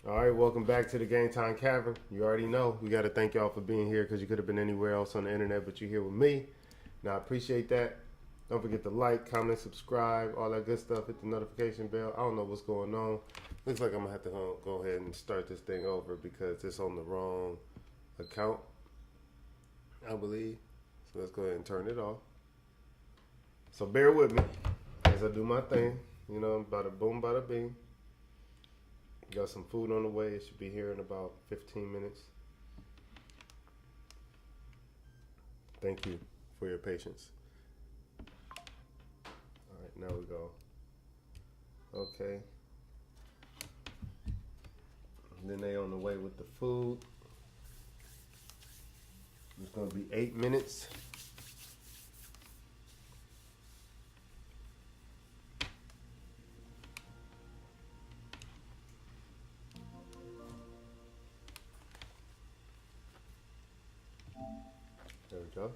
All right, welcome back to the Gametime Cavern. You already know we got to thank y'all for being here because you could have been anywhere else on the internet, but you're here with me. Now, I appreciate that. Don't forget to like, comment, subscribe, all that good stuff. Hit the notification bell. I don't know what's going on. Looks like I'm going to have to go ahead and start this thing over because it's on the wrong account, I believe. So let's go ahead and turn it off. So bear with me as I do my thing. You know, bada boom, bada bing. Got some food on the way. It should be here in about 15 minutes. Thank you for your patience. All right, now we go. Okay. And then they on the way with the food. It's gonna be 8 minutes. There we go.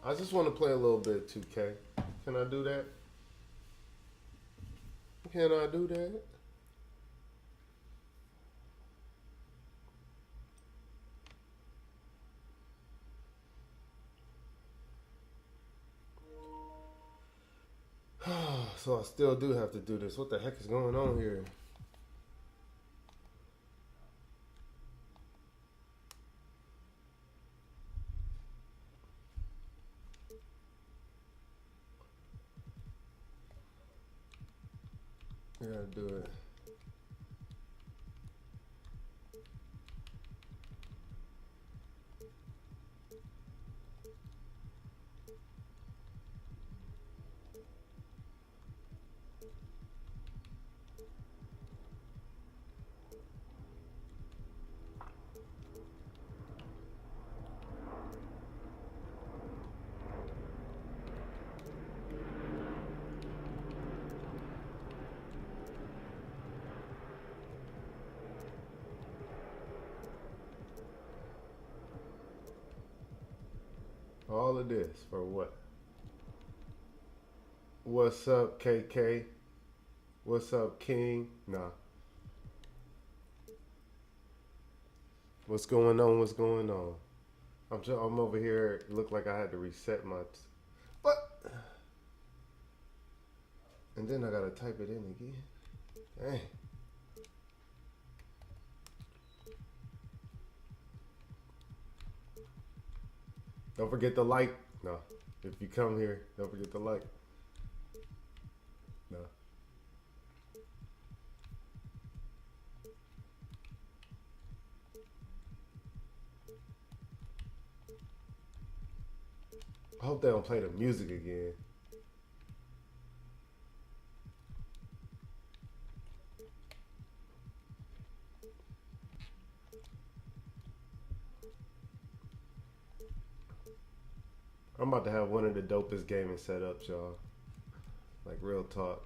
I just want to play a little bit of 2K. Can I do that? Can I do that? So I still do have to do this. What the heck is going on here? I gotta do it. All of this for what? What's up, KK? What's up, King? Nah. What's going on? What's going on? I'm over here. It looked like I had to reset my. What? And then I gotta type it in again. Dang. Don't forget to like. No. If you come here, don't forget to like. No. I hope they don't play the music again. I'm about to have one of the dopest gaming setups, y'all. Like real talk.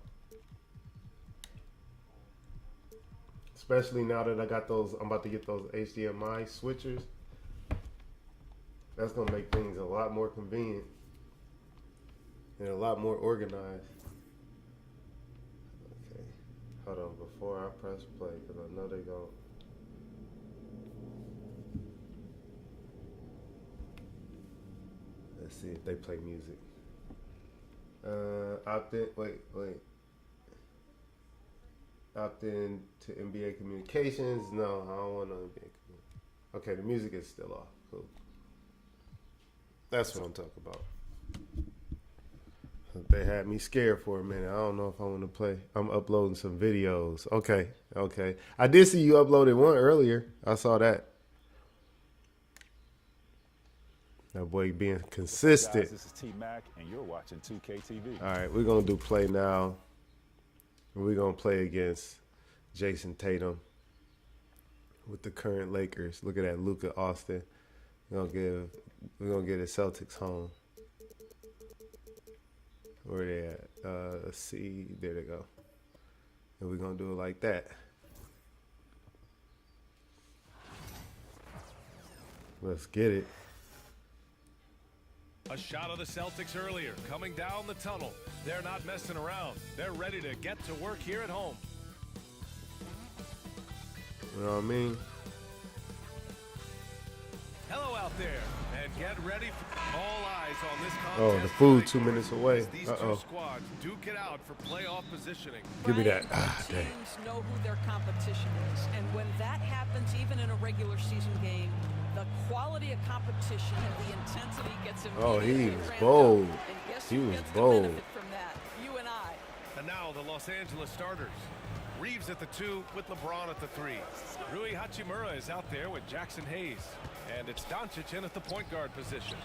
Especially now that I got those, I'm about to get those HDMI switchers. That's gonna make things a lot more convenient and a lot more organized. Okay, hold on before I press play because I know they gon'. Let's see if they play music. Opt in. Wait. Opt in to NBA communications. No, I don't want no NBA communications. Okay, the music is still off. Cool. That's what I'm talking about. They had me scared for a minute. I don't know if I want to play. I'm uploading some videos. Okay. I did see you uploaded one earlier. I saw that. That boy being consistent. Guys, this is T-Mac, and you're watching 2K TV. All right, we're going to do play now. We're going to play against Jason Tatum with the current Lakers. Look at that, Luka Austin. We're gonna get the Celtics home. Where they at? Let's see. There they go. And we're gonna do it like that. Let's get it. A shot of the Celtics earlier, coming down the tunnel. They're not messing around. They're ready to get to work here at home. You know what I mean? Hello out there, and get ready for all eyes on this contest. Oh, the food 2 minutes away. These two squads duke it out for playoff positioning. Give me that. Dang. Teams know who their competition is, and when that happens, even in a regular season game, the quality of competition and the intensity gets Oh, he immediately was ramped bold. up. And guess He who was gets the bold. benefit from that? You and I. And now the Los Angeles starters. Reeves at the 2 with LeBron at the 3. Rui Hachimura is out there with Jackson Hayes. And it's Doncic in at the point guard position.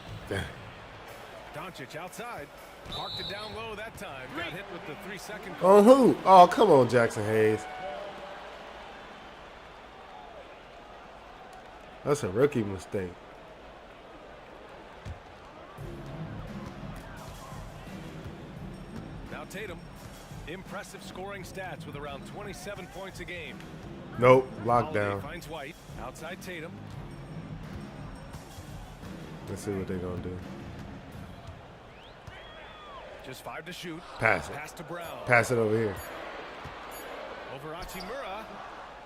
Doncic outside. Parked it down low that time. Got hit with the 3-second call. On who? Oh, come on, Jackson Hayes. That's a rookie mistake. Now Tatum. Impressive scoring stats with around 27 points a game. Nope, Holiday lockdown. finds White. Outside Tatum. Let's see what they're gonna do. Just 5 to shoot. Pass it. Pass to Brown. Pass it over here. Over Hachimura.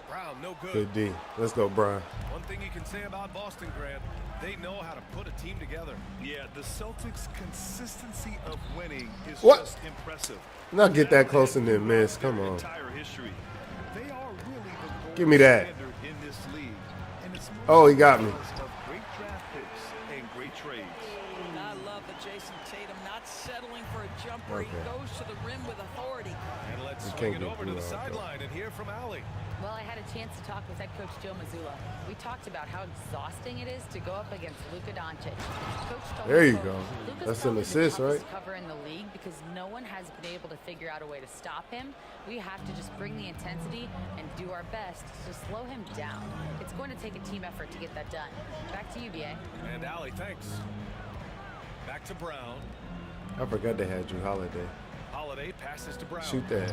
Brown, no good. Good D. Let's go, Brian. One thing you can say about Boston, Grant, they know how to put a team together. Yeah, the Celtics' consistency of winning is What? just impressive. Not get that close and then miss. Come on. Entire history. They are really the gold Give me that. standard in this league. And it's Oh, he got me. because of great draft picks and great trades. I love that Jason Tatum not settling for a jumper. He Okay. goes to the rim with authority. And let's You swing can't it get over to through the all that. sideline and hear from Allie. Well, I had a chance to talk with head coach Joe Mazzulla. We talked about how exhausting it is to go up against Luka Doncic. Coach told There me, you quote, go. "Luka's That's an probably assist, the toughest right? cover in the league because no one has been able to figure out a way to stop him. We have to just bring the intensity and do our best to slow him down. It's going to take a team effort to get that done." Back to you, BA. And Allie, thanks. Back to Brown. I forgot they had Drew Holiday. Holiday passes to Brown. Shoot that.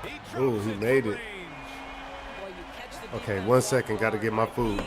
He Ooh, drops he it made to it. range. Boy, you catch the Okay, defense 1 off second. Got to guard. get my food.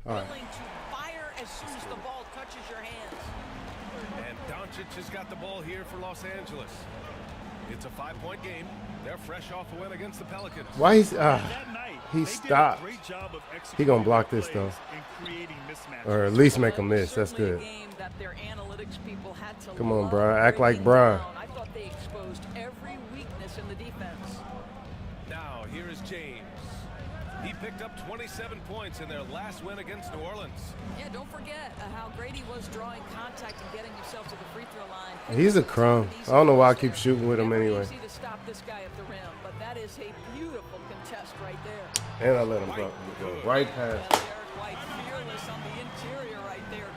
All right. Willing to fire as soon as the ball touches your hands. And Doncic has got the ball here for Los Angeles. It's a 5-point game. They're fresh off a win against the Pelicans. Why he's That night, he they stopped. did a great job of He gonna executing block their this though, plays and creating mismatches. or at least make a miss. That's Certainly good. a game that their analytics people had to Come on, love Brian. Act like breaking Brian. down. I thought they exposed every weakness in the defense. Now, here is James. He picked up 27 points in their last win against New Orleans. Yeah, don't forget how great he was drawing contact and getting himself to the free throw line. He's a crumb. I don't know why I keep shooting with him Never anyway. easy to stop this guy at the rim, but that is a beautiful contest right there. And I let him go right And past. Derek White fearless on the interior right there.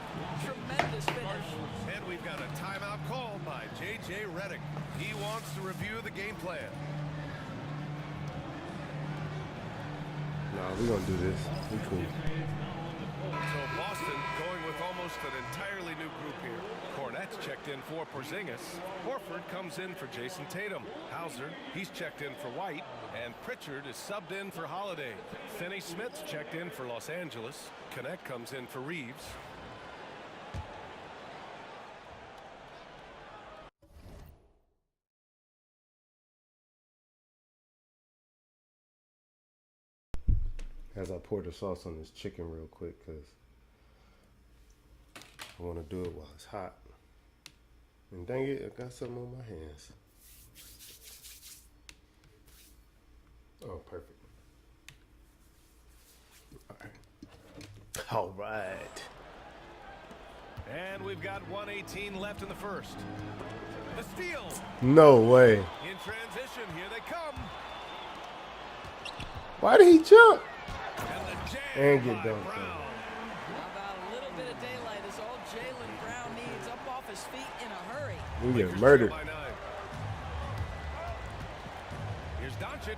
Tremendous finish. And we've got a timeout called by J.J. Redick. He wants to review the game plan. Nah, we gonna do this. We cool. So Boston going with almost an entirely new group here. Cornette's checked in for Porzingis. Horford comes in for Jason Tatum. Hauser, he's checked in for White. And Pritchard is subbed in for Holiday. Finney-Smith's checked in for Los Angeles. Connect comes in for Reeves. As I pour the sauce on this chicken real quick, because I want to do it while it's hot. And dang it, I got something on my hands. Oh, perfect. All right. And we've got 1:18 left in the first. The steal. No way. In transition, here they come. Why did he jump? And the jam And get by dunked Brown. on. How about a little bit of daylight is all Jaylen Brown needs, up off his feet in a hurry. We get Lakers murdered. trail by 9. Here's Doncic.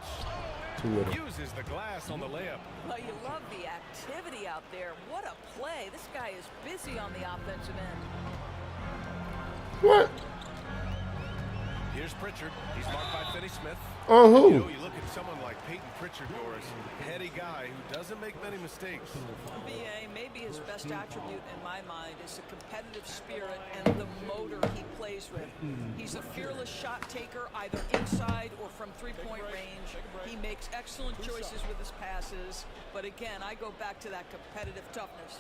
Too little. Uses the glass on the layup. Well, you love the activity out there. What a play. This guy is busy on the offensive end. What? Here's Pritchard. He's marked by Finney-Smith. On You who? know, you look at someone like Peyton Pritchard, Doris, heady guy who doesn't make many mistakes. BA, maybe his best attribute in my mind is the competitive spirit and the motor he plays with. He's a fearless shot taker, either inside or from three-point range. He makes excellent choices with his passes. But again, I go back to that competitive toughness.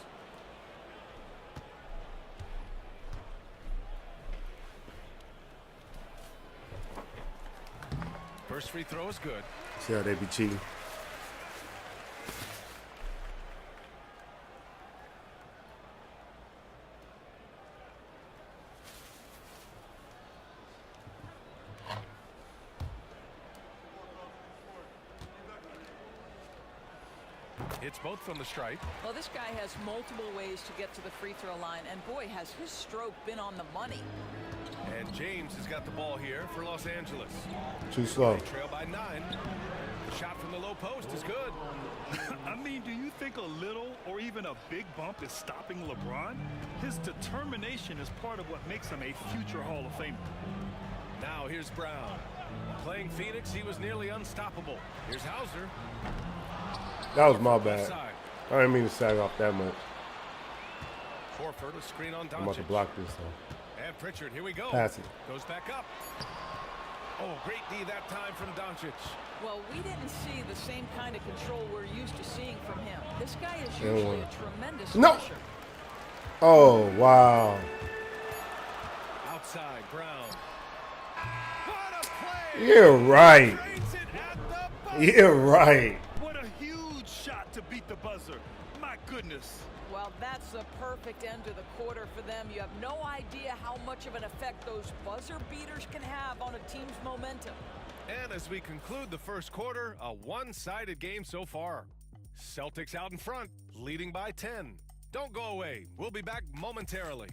First free throw is good. See how they be cheating. It's both from the stripe. Well, this guy has multiple ways to get to the free throw line, and boy, has his stroke been on the money. And James has got the ball here for Los Angeles. Too slow. They trail by 9. The shot from the low post is good. I mean, do you think a little or even a big bump is stopping LeBron? His determination is part of what makes him a future Hall of Famer. Now here's Brown. Playing Phoenix, he was nearly unstoppable. Here's Hauser. That was my bad. Left side. I didn't mean to sag off that much. Horford, a screen on I'm about to Doncic. block this though. And Pritchard, here we go. Pass it. Goes back up. Oh, great D that time from Doncic. Well, we didn't see the same kind of control we're used to seeing from him. This guy is Yeah, usually well. a tremendous No. finisher. Oh, wow. Outside, Brown. What a play! You're right. Drains it at the buzzer. You're right. What a huge shot to beat the buzzer. My goodness. Well, that's the perfect end to the quarter for them. You have no idea how much of an effect those buzzer beaters can have on a team's momentum. And as we conclude the first quarter, a one-sided game so far. Celtics out in front, leading by 10. Don't go away. We'll be back momentarily.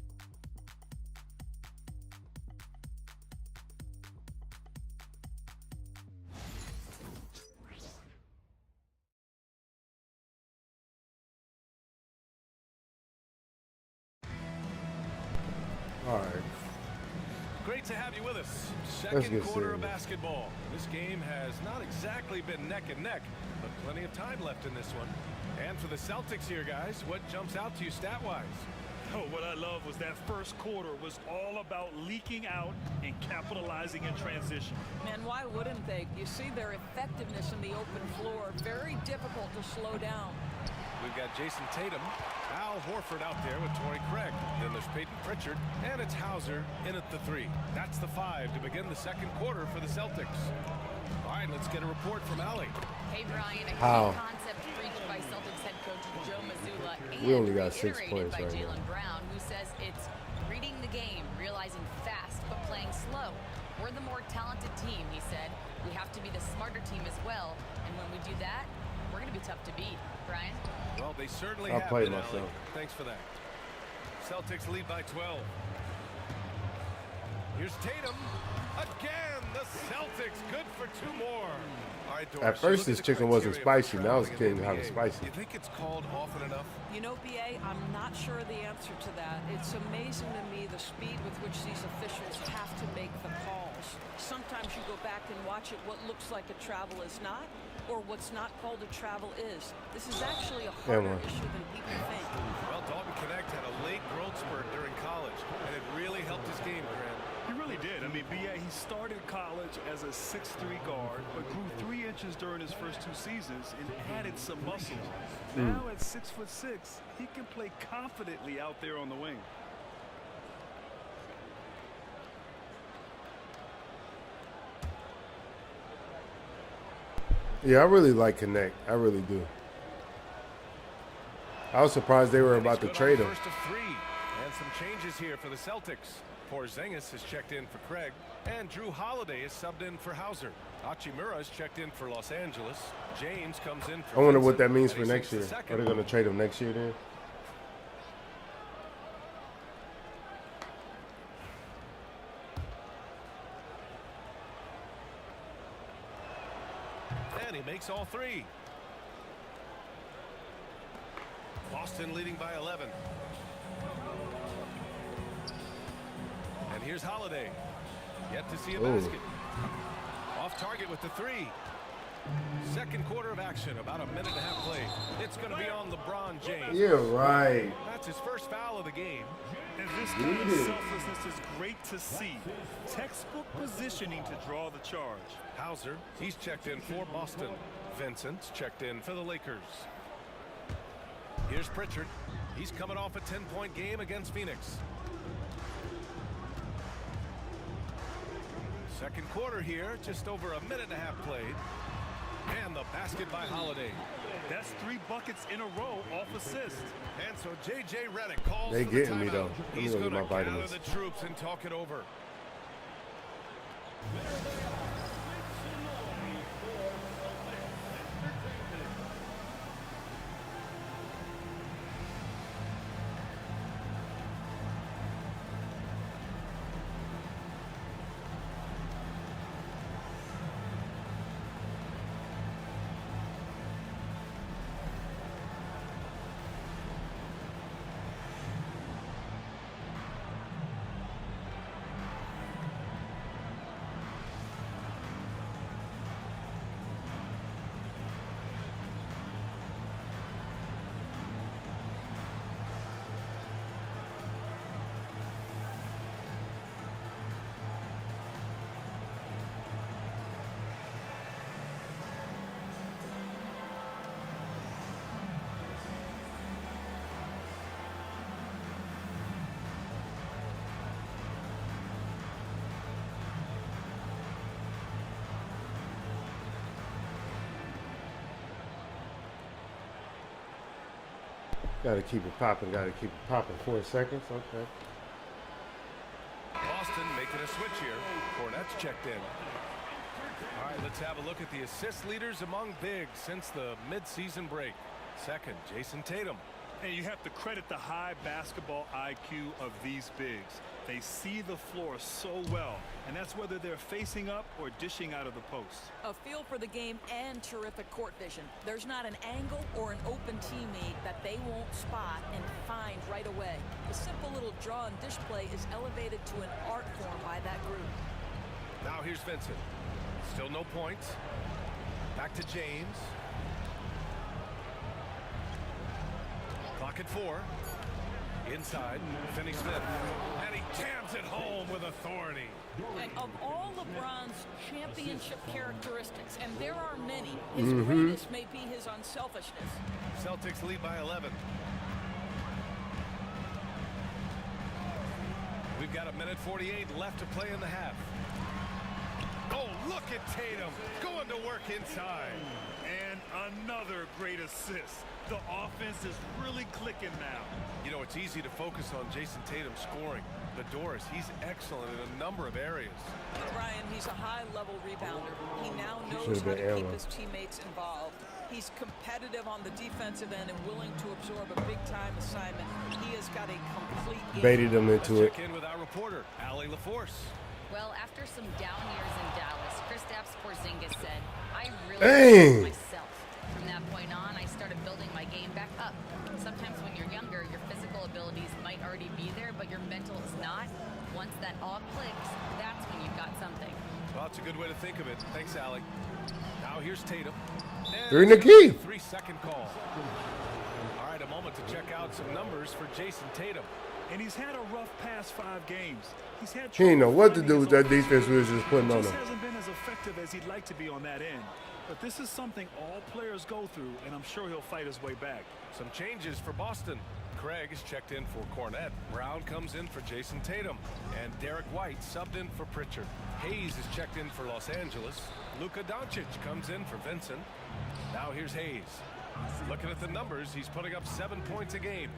All right. Great to have you with us. Let's Second get quarter of serious. basketball. This game has not exactly been neck and neck, but plenty of time left in this one. And for the Celtics here, guys, what jumps out to you stat-wise? Oh, what I love was that first quarter was all about leaking out and capitalizing in transition. And why wouldn't they? You see their effectiveness in the open floor. Very difficult to slow down. We've got Jason Tatum, Al Horford out there with Torrey Craig. Then there's Peyton Pritchard, and it's Hauser in at the 3. That's the 5 to begin the second quarter for the Celtics. All right, let's get a report from Allie. Hey, Brian, a How? key concept preached by Celtics head coach Joe Mazzulla We only and got 6 reiterated points by right Jaylen now. Brown, who says it's reading the game, realizing fast, but playing slow. We're the more talented team, he said. We have to be the smarter team as well, and when we do that, we're going to be tough to beat. Brian? Well, they certainly I'll have play been, myself. Allie. Thanks for that. Celtics lead by 12. Here's Tatum. Again, the Celtics good for 2 more. All right, Doris, At first, you this look at the chicken wasn't criteria for spicy. Now it's traveling getting in kind the of NBA. spicy. You think it's called often enough? You know, BA, I'm not sure the answer to that. It's amazing to me the speed with which these officials have to make the calls. Sometimes you go back and watch it, what looks like a travel is not, or what's not called a travel is. This is actually a harder issue than people think. Well, Dalton Connect had a late growth spurt during college, and it really helped his game, Grant. He really did. I mean, BA, he started college as a 6'3" guard, but grew 3 inches during his first 2 seasons and added some muscle. Now at 6'6", he can play confidently out there on the wing. Yeah, I really like Connect. I really do. I was surprised they were about to trade him. First of 3, and some changes here for the Celtics. Porzingis has checked in for Craig, and Drew Holiday is subbed in for Hauser. Hachimura is checked in for Los Angeles. James comes in for I wonder what Vincent, that means and for he next sinks year. the Are second. they going to trade him next year then? And he makes all 3. Boston leading by 11. And here's Holiday. Yet to see a basket. Off target with the 3. Second quarter of action, about a minute and a half played. It's going to be on LeBron James. Yeah, right. That's his first foul of the game. And this kind of selflessness is great to see. Textbook positioning to draw the charge. Hauser, he's checked in for Boston. Vincent's checked in for the Lakers. Here's Pritchard. He's coming off a 10-point game against Phoenix. Second quarter here, just over a minute and a half played. And the basket by Holiday. That's 3 buckets in a row off assist. And so J.J. Redick calls They for the getting me, timeout. though. Let me He's go get going my to gather vitamins. the troops and talk it over. Gotta keep it popping. Gotta keep it popping. 4 seconds. Okay. Boston making a switch here. Cornette's checked in. All right, let's have a look at the assist leaders among bigs since the midseason break. Second, Jason Tatum. And you have to credit the high basketball IQ of these bigs. They see the floor so well, and that's whether they're facing up or dishing out of the post. A feel for the game and terrific court vision. There's not an angle or an open teammate that they won't spot and find right away. The simple little draw and dish play is elevated to an art form by that group. Now here's Vincent. Still no points. Back to James. Clock at 4. Inside, Finney-Smith. And he jams it home with authority. And of all LeBron's championship characteristics, and there are many, his greatest may be his unselfishness. Celtics lead by 11. We've got a minute 48 left to play in the half. Oh, look at Tatum going to work inside. And another great assist. The offense is really clicking now. You know, it's easy to focus on Jason Tatum scoring. But Doris, he's excellent in a number of areas. Brian, he's a high-level rebounder. He now knows how to keep his teammates involved. He's competitive on the defensive end and willing to absorb a big-time assignment. He has got a complete game. Baited him into it. Check in with our reporter, Allie LaForce. Well, after some down years in Dallas, Kristaps Porzingis said, I really Dang. myself. From that point on, I started building my game back up. Sometimes when you're younger, your physical abilities might already be there, but your mental is not. Once that all clicks, that's when you've got something. Well, that's a good way to think of it. Thanks, Allie. Now here's Tatum. And Three in the key. 3-second call. All right, a moment to check out some numbers for Jason Tatum. And he's had a rough past 5 games. He's had He didn't know trouble what to finding do with his that defense we was just putting on Just him. hasn't been as effective as he'd like to be on that end. But this is something all players go through, and I'm sure he'll fight his way back. Some changes for Boston. Craig is checked in for Cornette. Brown comes in for Jason Tatum. And Derek White subbed in for Pritchard. Hayes is checked in for Los Angeles. Luka Doncic comes in for Vincent. Now here's Hayes. Looking at the numbers, he's putting up 7 points a game.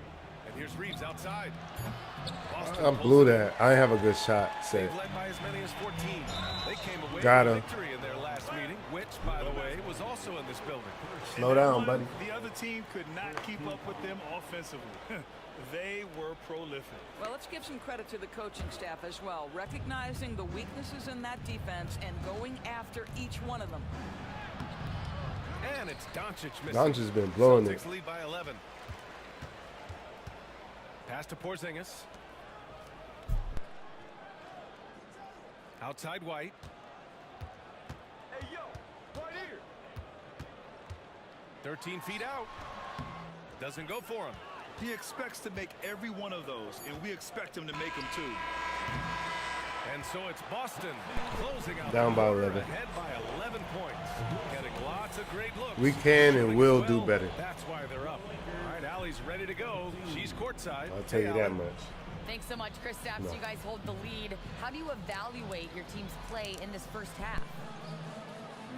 And here's Reeves outside. Boston I pulls blew it. that. I didn't have a good shot set. They've led by as many as 14. They came away Got with a him. victory in their last meeting, which, by the way, was also in this building. Slow In that down, one, buddy. The other team could not keep up with them offensively. They were prolific. Well, let's give some credit to the coaching staff as well, recognizing the weaknesses in that defense and going after each one of them. And it's Doncic missing. Doncic's been blowing it. Celtics lead by 11. Pass to Porzingis. Outside White. Hey, yo, right here. 13 feet out. Doesn't go for him. He expects to make every one of those, and we expect him to make them too. And so it's Boston closing out Down the by quarter, 11. ahead by 11 points. Getting lots of great looks. We can and Doing will well. do better. That's why they're up. All right, Allie's ready to go. She's courtside. I'll tell you that Allie. much. Thanks so much, Chris Stapps. No. You guys hold the lead. How do you evaluate your team's play in this first half?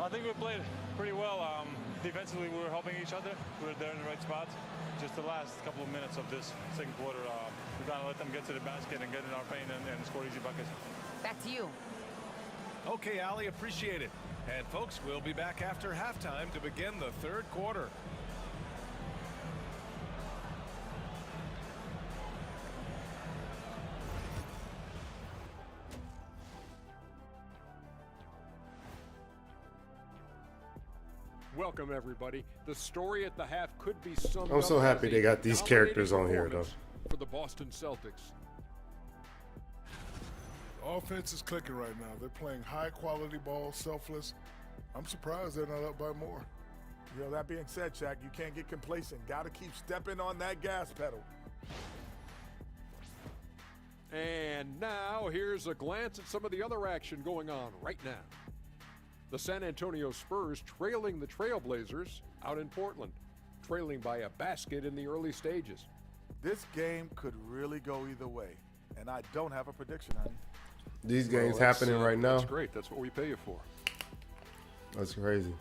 I think we played pretty well. Defensively, we were helping each other. We were there in the right spots. Just the last couple of minutes of this second quarter, we kind of let them get to the basket and get in our paint and score easy buckets. Back to you. Okay, Allie, appreciate it. And folks, we'll be back after halftime to begin the third quarter. Welcome, everybody. The story at the half could be summed I'm so up happy as they a got these dominating characters on here, though. performance for the Boston Celtics. Offense is clicking right now. They're playing high-quality ball, selfless. I'm surprised they're not up by more. You know, that being said, Shaq, you can't get complacent. Got to keep stepping on that gas pedal. And now here's a glance at some of the other action going on right now. The San Antonio Spurs trailing the Trailblazers out in Portland, trailing by a basket in the early stages. This game could really go either way, and I don't have a prediction, honey. These games Well, that's, happening right now. That's great. That's what we pay you for. That's crazy.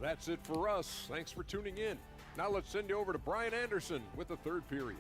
That's it for us. Thanks for tuning in. Now let's send you over to Brian Anderson with the third period.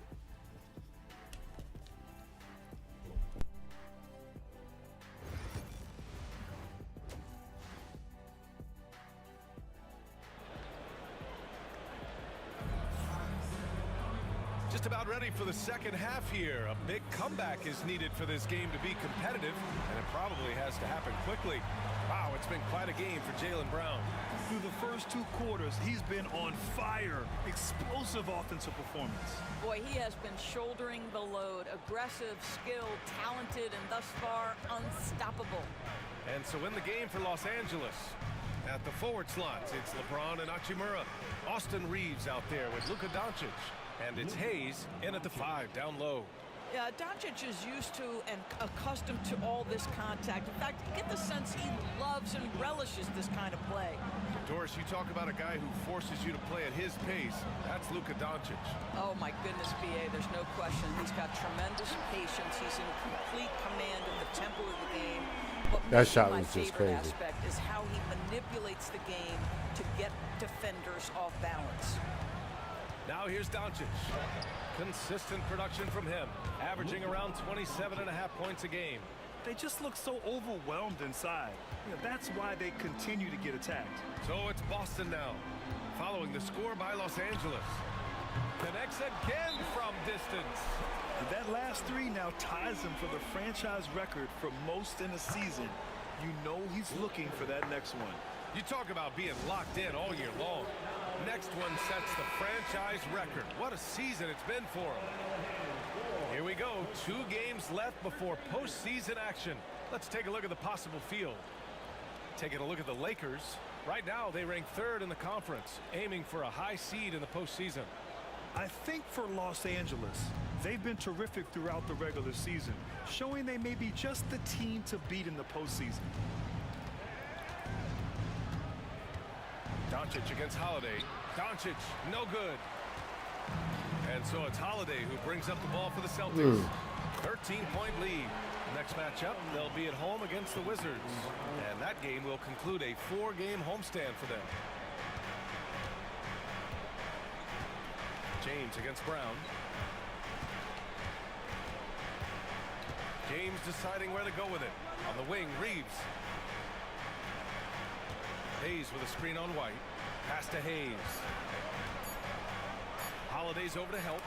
Just about ready for the second half here. A big comeback is needed for this game to be competitive, and it probably has to happen quickly. Wow, it's been quite a game for Jaylen Brown. Through the first 2 quarters, he's been on fire. Explosive offensive performance. Boy, he has been shouldering the load. Aggressive, skilled, talented, and thus far unstoppable. And so in the game for Los Angeles, at the forward slots, it's LeBron and Hachimura. Austin Reeves out there with Luka Doncic. And it's Hayes in at the 5, down low. Yeah, Doncic is used to and accustomed to all this contact. In fact, you get the sense he loves and relishes this kind of play. Doris, you talk about a guy who forces you to play at his pace. That's Luka Doncic. Oh, my goodness, B.A., there's no question. He's got tremendous patience. He's in complete command of the tempo of the game. But That maybe shot my was just favorite crazy. aspect is how he manipulates the game to get defenders off balance. Now here's Doncic. Consistent production from him, averaging around 27.5 points a game. They just look so overwhelmed inside. You know, that's why they continue to get attacked. So it's Boston now, following the score by Los Angeles. Connects again from distance. And that last 3 now ties him for the franchise record for most in a season. You know he's looking for that next one. You talk about being locked in all year long. Next one sets the franchise record. What a season it's been for him. Here we go. 2 games left before postseason action. Let's take a look at the possible field. Taking a look at the Lakers. Right now, they rank 3rd in the conference, aiming for a high seed in the postseason. I think for Los Angeles, they've been terrific throughout the regular season, showing they may be just the team to beat in the postseason. Doncic against Holiday. Doncic, no good. And so it's Holiday who brings up the ball for the Celtics. 13-point lead. Next matchup, they'll be at home against the Wizards. And that game will conclude a 4-game homestand for them. James against Brown. James deciding where to go with it. On the wing, Reeves. Hayes with a screen on White. Pass to Hayes. Holiday's over to help.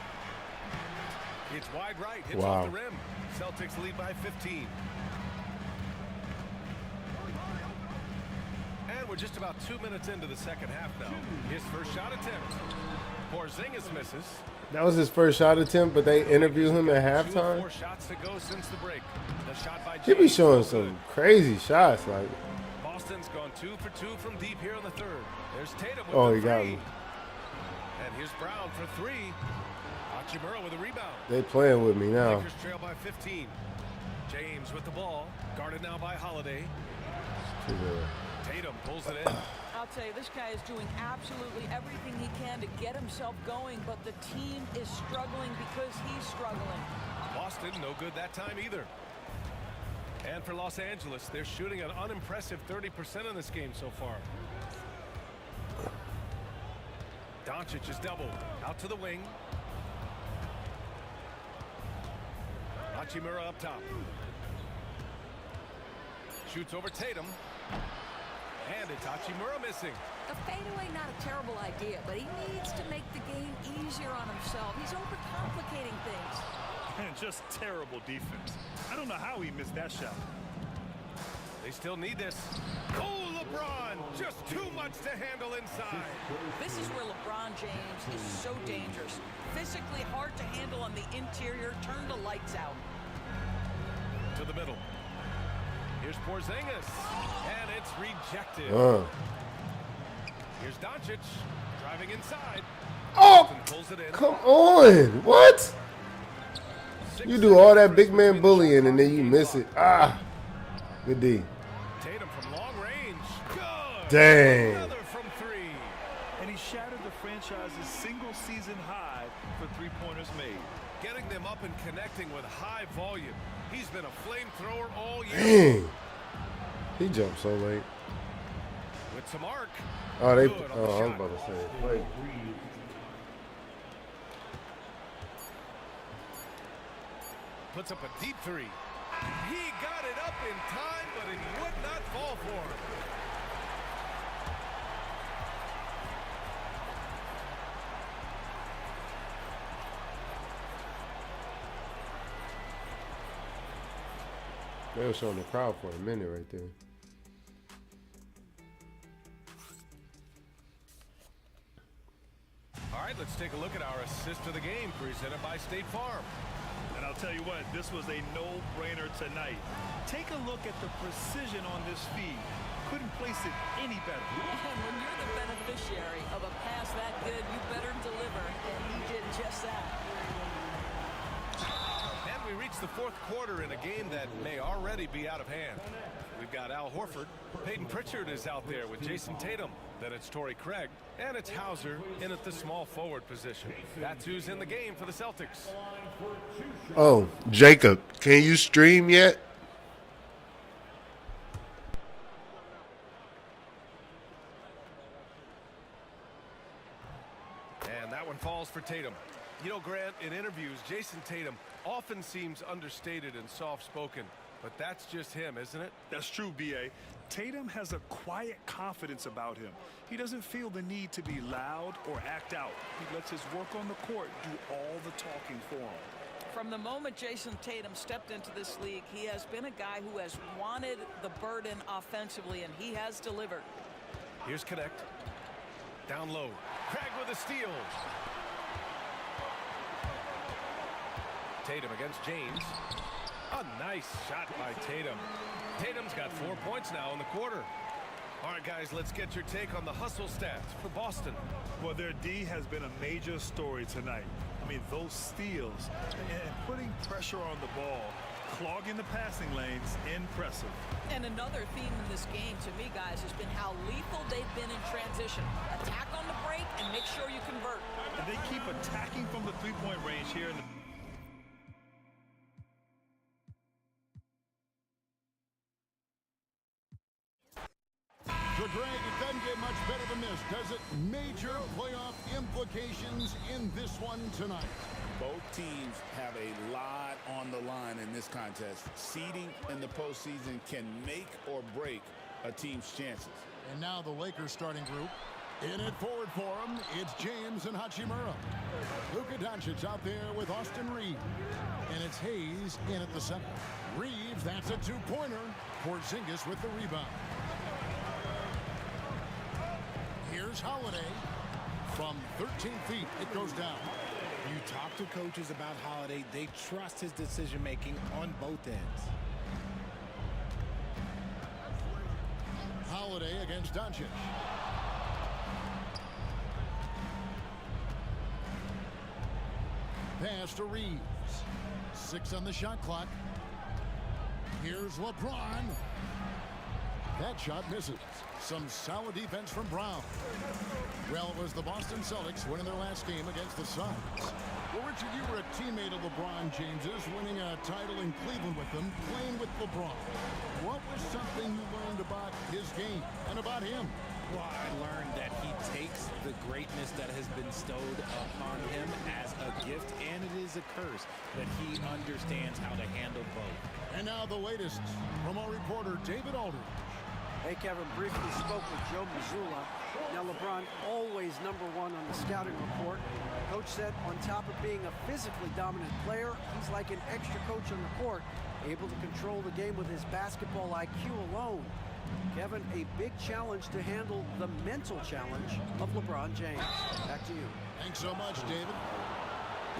It's wide right. Hits off the rim. Celtics lead by 15. And we're just about 2 minutes into the second half now. His first shot attempt. Porzingis misses. That was his first shot attempt, but they interview him at halftime. 4 shots to go since the break. The shot by James. He be showing some crazy shots, like. Boston's gone 2 for 2 from deep here in the 3rd. There's Tatum with Oh, the he got 3. me. And here's Brown for 3. Hachimura with a rebound. They playing with me now. Lakers trail by 15. James with the ball, guarded now by Holiday. Tatum pulls it in. I'll tell you, this guy is doing absolutely everything he can to get himself going, but the team is struggling because he's struggling. Boston, no good that time either. And for Los Angeles, they're shooting an unimpressive 30% in this game so far. Doncic is doubled. Out to the wing. Hachimura up top. Shoots over Tatum. And it's Hachimura missing. The fadeaway, not a terrible idea, but he needs to make the game easier on himself. He's overcomplicating things. And just terrible defense. I don't know how he missed that shot. They still need this. Oh, LeBron! Just too much to handle inside. This is where LeBron James is so dangerous. Physically hard to handle on the interior. Turn the lights out. To the middle. Here's Porzingis. And it's rejected. Here's Doncic. Driving inside. Oh! Pulls it in. Come on! What? You do all that big man bullying and then you miss it. Ah! Good D. Tatum from long range. Good. Dang. Another from 3. And he shattered the franchise's single-season high for three-pointers made. Getting them up and connecting with high volume. He's been a flamethrower all year. Dang. He jumped so late. With some arc. Oh, they. Good on the Oh, I was shot. about to say. Wait. Puts up a deep 3. He got it up in time, but it would not fall for him. They were showing the crowd for a minute right there. All right, let's take a look at our assist of the game presented by State Farm. And I'll tell you what, this was a no-brainer tonight. Take a look at the precision on this feed. Couldn't place it any better. And when you're the beneficiary of a pass that good, you better deliver, and he did just that. And we reach the 4th quarter in a game that may already be out of hand. We've got Al Horford. Peyton Pritchard is out there with Jason Tatum. Then it's Torrey Craig. And it's Hauser in at the small forward position. That's who's in the game for the Celtics. Oh, Jacob, can you stream yet? And that one falls for Tatum. You know, Grant, in interviews, Jason Tatum often seems understated and soft-spoken. But that's just him, isn't it? That's true, B.A. Tatum has a quiet confidence about him. He doesn't feel the need to be loud or act out. He lets his work on the court do all the talking for him. From the moment Jason Tatum stepped into this league, he has been a guy who has wanted the burden offensively, and he has delivered. Here's Connect. Down low. Craig with a steal. Tatum against James. A nice shot by Tatum. Tatum's got 4 points now in the quarter. All right, guys, let's get your take on the hustle stats for Boston. Well, their D has been a major story tonight. I mean, those steals and putting pressure on the ball, clogging the passing lanes, impressive. And another theme in this game to me, guys, has been how lethal they've been in transition. Attack on the break and make sure you convert. And they keep attacking from the three-point range here in the So, Greg, it doesn't get much better than this, does it? Major playoff implications in this one tonight. Both teams have a lot on the line in this contest. Seeding in the postseason can make or break a team's chances. And now the Lakers starting group. In it forward for him, it's James and Hachimura. Luka Doncic out there with Austin Reeves. And it's Hayes in at the center. Reeves, that's a two-pointer. Porzingis with the rebound. Here's Holiday. From 13 feet, it goes down. You talk to coaches about Holiday, they trust his decision-making on both ends. Holiday against Doncic. Pass to Reeves. 6 on the shot clock. Here's LeBron. That shot misses. Some solid defense from Brown. Well, it was the Boston Celtics winning their last game against the Suns. Well, Richard, you were a teammate of LeBron James's, winning a title in Cleveland with them, playing with LeBron. What was something you learned about his game and about him? Well, I learned that he takes the greatness that has been bestowed upon him as a gift, and it is a curse, that he understands how to handle both. And now the latest from our reporter, David Aldridge. Hey, Kevin, briefly spoke with Joe Mazzulla. Now, LeBron always #1 on the scouting report. Coach said on top of being a physically dominant player, he's like an extra coach on the court, able to control the game with his basketball IQ alone. Kevin, a big challenge to handle the mental challenge of LeBron James. Back to you. Thanks so much, David.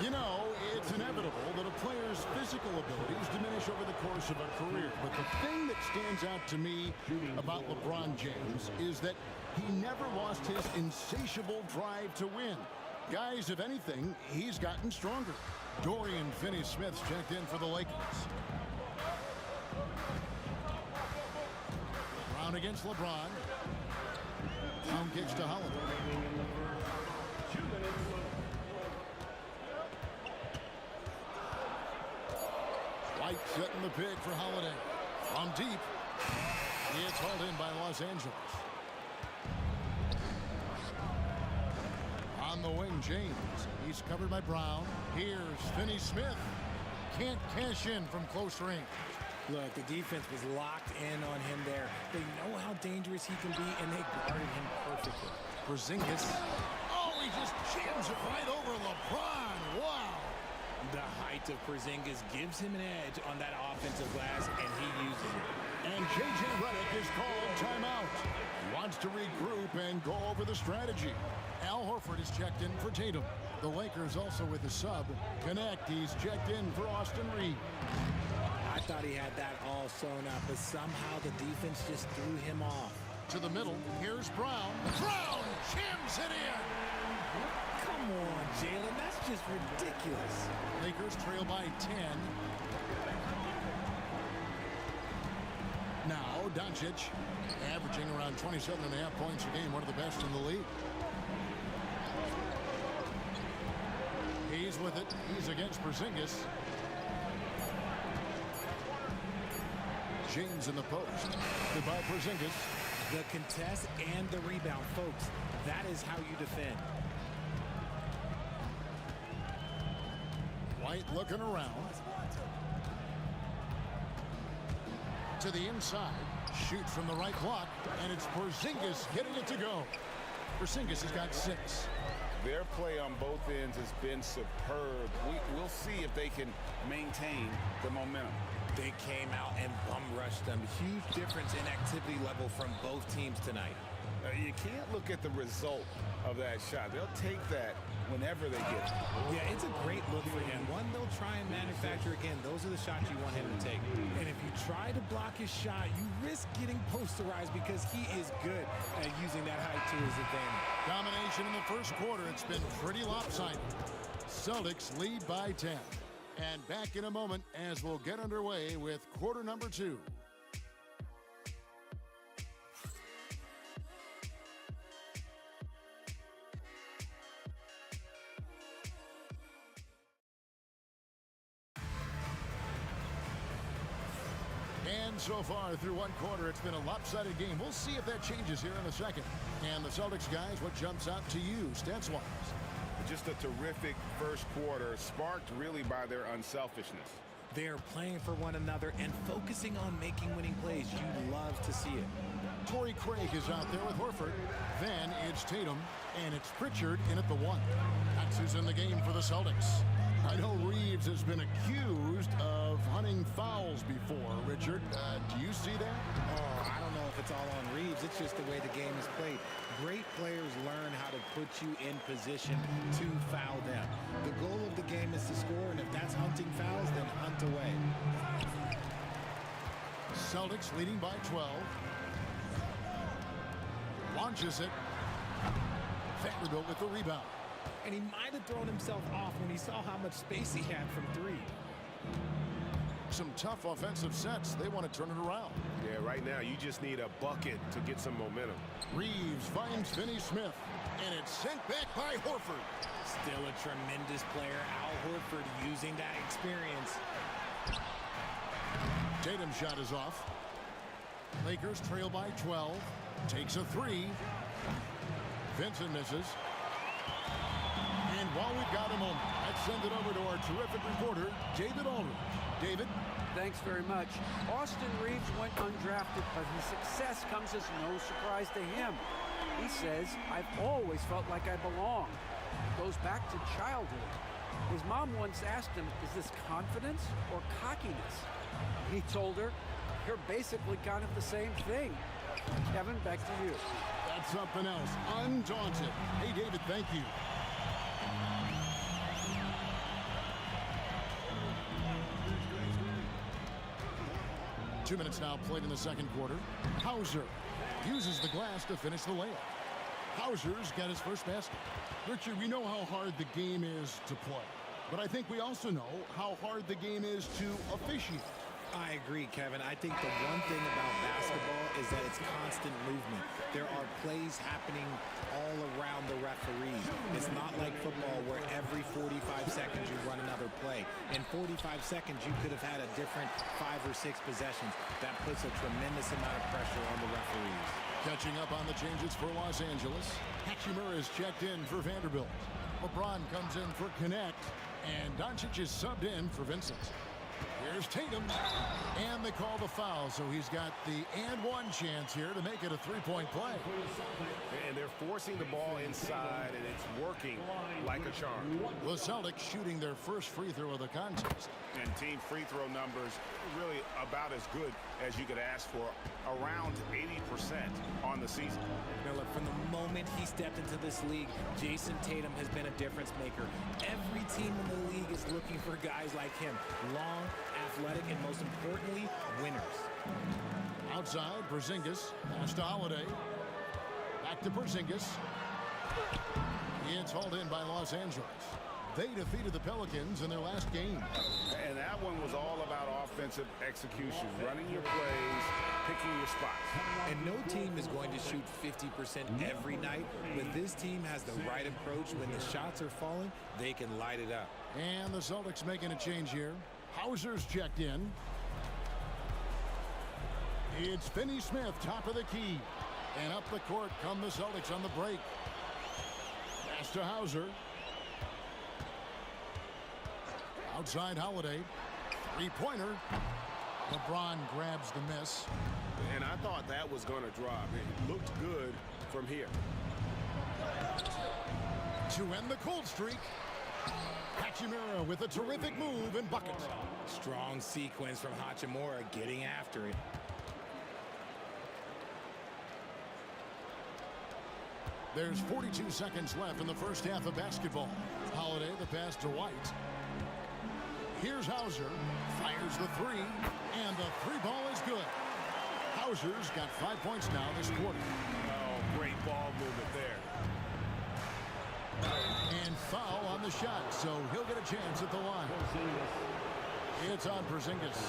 You know, it's inevitable that a player's physical abilities diminish over the course of a career. But the thing that stands out to me about LeBron James is that he never lost his insatiable drive to win. Guys, if anything, he's gotten stronger. Dorian Finney-Smith's checked in for the Lakers. Brown against LeBron. Brown kicks to Holiday. White setting the pick for Holiday. From deep. It's hauled in by Los Angeles. On the wing, James. He's covered by Brown. Here's Finney-Smith. Can't cash in from close range. Look, the defense was locked in on him there. They know how dangerous he can be, and they guarded him perfectly. Porzingis. Oh, he just jams it right over LeBron. Wow. The height of Porzingis gives him an edge on that offensive glass, and he uses it. And J.J. Redick is called timeout. He wants to regroup and go over the strategy. Al Horford is checked in for Tatum. The Lakers also with a sub. Connect, he's checked in for Austin Reeves. I thought he had that all sewn up, but somehow the defense just threw him off. To the middle, here's Brown. Brown jams it in! Come on, Jalen, that's just ridiculous. Lakers trail by 10. Now, Doncic, averaging around 27.5 points a game, one of the best in the league. He's with it. He's against Porzingis. James in the post. Goodbye, Porzingis. The contest and the rebound, folks. That is how you defend. White looking around. To the inside. Shoot from the right block. And it's Porzingis getting it to go. Porzingis has got 6. Their play on both ends has been superb. We'll see if they can maintain the momentum. They came out and bum rushed them. Huge difference in activity level from both teams tonight. You can't look at the result of that shot. They'll take that whenever they get it. Yeah, it's a great look for him. One, they'll try and manufacture again. Those are the shots you want him to take. And if you try to block his shot, you risk getting posterized because he is good at using that height to his advantage. Domination in the first quarter. It's been pretty lopsided. Celtics lead by 10. And back in a moment as we'll get underway with quarter number 2. And so far through one quarter, it's been a lopsided game. We'll see if that changes here in a second. And the Celtics guys, what jumps out to you, stats-wise? Just a terrific first quarter, sparked really by their unselfishness. They're playing for one another and focusing on making winning plays. You love to see it. Torrey Craig is out there with Horford. Then it's Tatum, and it's Pritchard in at the 1. That's who's in the game for the Celtics. I know Reeves has been accused of hunting fouls before. Richard, do you see that? Oh, I don't know if it's all on Reeves. It's just the way the game is played. Great players learn how to put you in position to foul them. The goal of the game is to score, and if that's hunting fouls, then hunt away. Celtics leading by 12. Launches it. Vanderbilt with the rebound. And he might have thrown himself off when he saw how much space he had from 3. Some tough offensive sets. They want to turn it around. Yeah, right now you just need a bucket to get some momentum. Reeves finds Finney Smith, and it's sent back by Horford. Still a tremendous player. Al Horford using that experience. Tatum's shot is off. Lakers trail by 12. Takes a 3. Vincent misses. And while we've got a moment, let's send it over to our terrific reporter, David Aldridge. David? Thanks very much. Austin Reeves went undrafted, but his success comes as no surprise to him. He says, I've always felt like I belong. Goes back to childhood. His mom once asked him, is this confidence or cockiness? He told her, you're basically kind of the same thing. Kevin, back to you. That's something else. Undaunted. Hey, David, thank you. Two minutes now played in the second quarter. Hauser uses the glass to finish the layup. Hauser's got his first basket. Richard, we know how hard the game is to play, but I think we also know how hard the game is to officiate. I agree, Kevin. I think the one thing about basketball is that it's constant movement. There are plays happening all around the referees. It's not like football where every 45 seconds you run another play. In 45 seconds, you could have had a different 5 or 6 possessions. That puts a tremendous amount of pressure on the referees. Catching up on the changes for Los Angeles. Hachimura is checked in for Vanderbilt. LeBron comes in for Connect, and Doncic is subbed in for Vincent. Here's Tatum, and they call the foul, so he's got the and one chance here to make it a three-point play. And they're forcing the ball inside, and it's working like a charm. The Celtics shooting their first free throw of the contest. And team free throw numbers really about as good as you could ask for, around 80% on the season. Now look, from the moment he stepped into this league, Jason Tatum has been a difference maker. Every team in the league is looking for guys like him. Long, athletic, and most importantly, winners. Outside, Porzingis. Pass to Holiday. Back to Porzingis. It's hauled in by Los Angeles. They defeated the Pelicans in their last game. And that one was all about offensive execution, running your plays, picking your spots. And no team is going to shoot 50% every night, but this team has the right approach. When the shots are falling, they can light it up. And the Celtics making a change here. Hauser's checked in. It's Finney Smith, top of the key. And up the court come the Celtics on the break. Pass to Hauser. Outside Holiday. Three-pointer. LeBron grabs the miss. And I thought that was going to drop. It looked good from here. To end the cold streak, Hachimura with a terrific move and bucket. Strong sequence from Hachimura getting after it. There's 42 seconds left in the first half of basketball. Holiday, the pass to White. Here's Hauser, fires the three, and the three ball is good. Hauser's got 5 points now this quarter. Oh, great ball movement there. And foul on the shot, so he'll get a chance at the line. It's on Porzingis.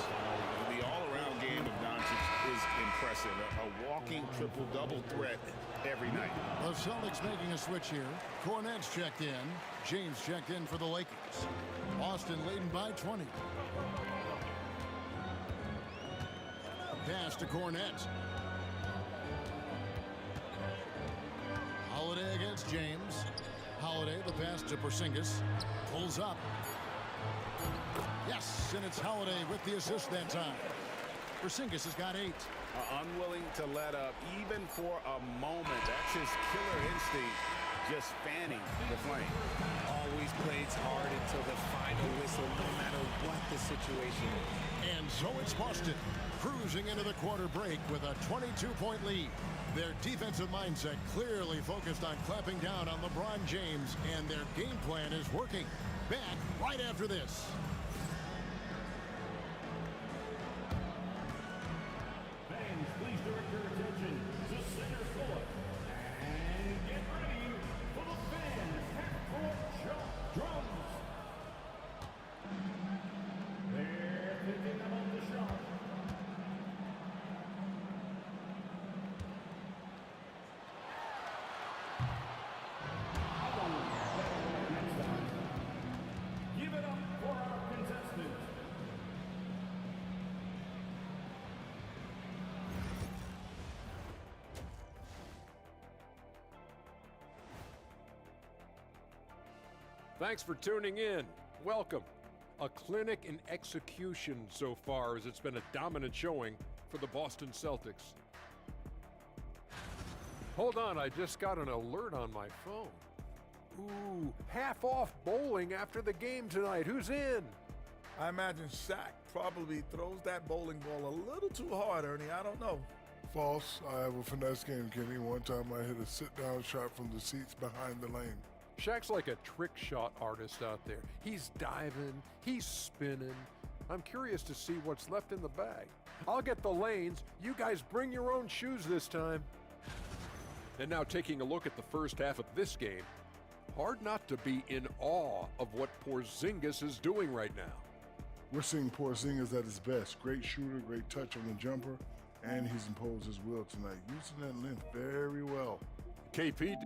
The all-around game of Doncic is impressive. A walking triple-double threat every night. The Celtics making a switch here. Cornette's checked in. James checked in for the Lakers. Boston leading by 20. Pass to Cornette. Holiday against James. Holiday, the pass to Porzingis. Pulls up. Yes, and it's Holiday with the assist that time. Porzingis has got 8. Unwilling to let up even for a moment. That's his killer instinct, just fanning the flame. Always plays hard until the final whistle, no matter what the situation is. And so it's Boston, cruising into the quarter break with a 22-point lead. Their defensive mindset clearly focused on clamping down on LeBron James, and their game plan is working. Back right after this. Fans, please direct your attention to center court. And get ready for the fans half-court shot drums. They're thinking about the shot. Give it up for our contestant. Thanks for tuning in. Welcome. A clinic in execution so far, as it's been a dominant showing for the Boston Celtics. Hold on, I just got an alert on my phone. Ooh, half off bowling after the game tonight. Who's in? I imagine Shaq probably throws that bowling ball a little too hard, Ernie. I don't know. False. I have a finesse game, Kenny. One time I hit a sit-down shot from the seats behind the lane. Shaq's like a trick shot artist out there. He's diving, he's spinning. I'm curious to see what's left in the bag. I'll get the lanes. You guys bring your own shoes this time. And now taking a look at the first half of this game, hard not to be in awe of what Porzingis is doing right now. We're seeing Porzingis at his best. Great shooter, great touch on the jumper, and he's imposed his will tonight, using that length very well. KP